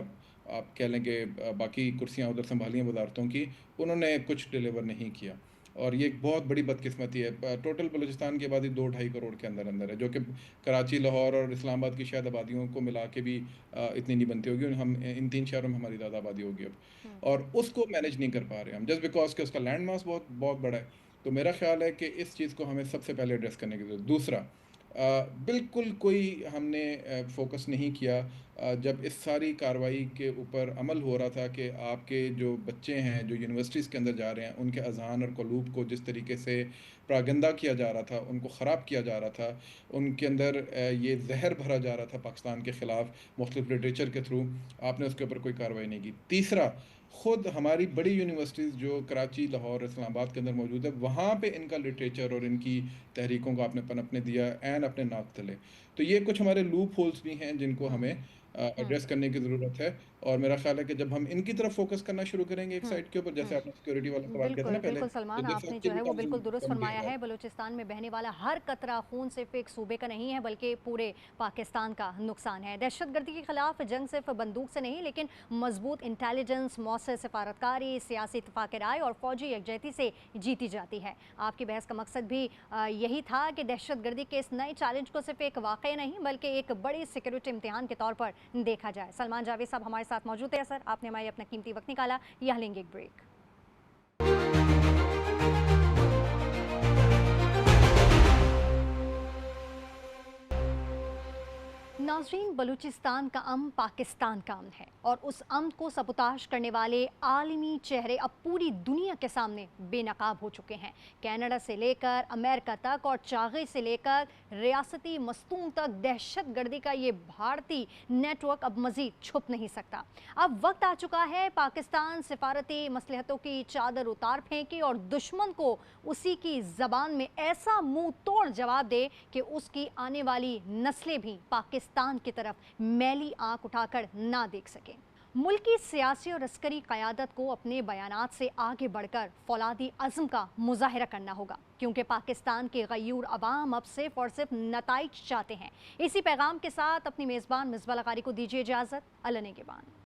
आप कह लें कि बाकी कुर्सियां उधर संभाली हैं वजारतों की, उन्होंने कुछ डिलीवर नहीं किया। और ये एक बहुत बड़ी बदकिस्मती है। टोटल बलूचिस्तान की आबादी 2-2.5 करोड़ के अंदर अंदर है, जो कि कराची, लाहौर और इस्लामाबाद की शायद आबादियों को मिला के भी इतनी नहीं बनती होगी। हम इन 3 शहरों में हमारी ज़्यादा आबादी होगी अब, हुँ। और उसको मैनेज नहीं कर पा रहे हम, जस्ट बिकॉज कि उसका लैंड मास बहुत बहुत बड़ा है। तो मेरा ख्याल है कि इस चीज़ को हमें सबसे पहले एड्रेस करने की जरूरत। दूसरा, बिल्कुल कोई हमने फोकस नहीं किया जब इस सारी कार्रवाई के ऊपर अमल हो रहा था कि आपके जो बच्चे हैं जो यूनिवर्सिटीज़ के अंदर जा रहे हैं उनके अज़ान और क़ुलूब को जिस तरीके से प्रागंदा किया जा रहा था, उनको ख़राब किया जा रहा था, उनके अंदर ये जहर भरा जा रहा था पाकिस्तान के ख़िलाफ़ मुख्तलिफ लिटरेचर के थ्रू, आपने उसके ऊपर कोई कार्रवाई नहीं की। तीसरा, खुद हमारी बड़ी यूनिवर्सिटीज़ जो कराची, लाहौर, इस्लामाबाद के अंदर मौजूद है, वहाँ पे इनका लिटरेचर और इनकी तहरीकों को आपने पनपने दिया एंड अपने नाक तले। तो ये कुछ हमारे लूप होल्स भी हैं जिनको हुँ, हमें हुँ, एड्रेस करने की ज़रूरत है। और मेरा ख्याल है कि जब हम इनकी तरफ फोकस करना शुरू करेंगे एक हुँ, साइड के ऊपर, हुँ। जैसे आपने सिक्योरिटी वाला सवाल किया था बिल्कुल, ना पहले, बिल्कुल तो सलमान, देखिए आपने उसके जो भी है वो बिल्कुल काफ़ी दुरुस्त कम किया फरमाया जा है। रहा बलूचिस्तान में बहने वाला हर कतरा खून सिर्फ एक सूबे का नहीं है बल्कि पूरे पाकिस्तान का नुकसान है। दहशतगर्दी के खिलाफ जंग सिर्फ बंदूक से नहीं लेकिन मजबूत इंटेलिजेंस, मौसर सफारतकारी, सियासी इत्तेफाक राय और फौजी यकजहती से जीती जाती है। आपकी बहस का मकसद भी यही था कि दहशतगर्दी के इस नए चैलेंज को सिर्फ एक वाक़या नहीं बल्कि एक बड़ी सिक्योरिटी इम्तिहान के तौर पर देखा जाए। सलमान जावेद साहब हमारे साथ मौजूद है सर, आपने हमारे अपना कीमती वक्त निकाला। यहाँ लेंगे एक ब्रेक। नाज़रीन, बलूचिस्तान का अमन पाकिस्तान का अमन है और उस अमन को सबुताश करने वाले आलमी चेहरे अब पूरी दुनिया के सामने बेनकाब हो चुके हैं। कनाडा से लेकर अमेरिका तक और चागे से लेकर रियासती मस्तूम तक दहशतगर्दी का ये भारतीय नेटवर्क अब मजीद छुप नहीं सकता। अब वक्त आ चुका है पाकिस्तान सिफारती मसलहतों की चादर उतार फेंके और दुश्मन को उसी की ज़बान में ऐसा मुंह तोड़ जवाब दे कि उसकी आने वाली नस्लें भी पाकिस्तान की तरफ मैली आंख उठाकर ना देख सकें। मुल्की सियासी और अस्करी क़यादत को अपने बयानात से आगे बढ़कर फौलादी अज़्म का मुजाहिरा करना होगा, क्योंकि पाकिस्तान के गयूर अवाम अब सिर्फ और सिर्फ नताइज चाहते हैं। इसी पैगाम के साथ अपनी मेज़बान मिसबा लगारी को दीजिए इजाज़त। अल्लाह ने के बाद।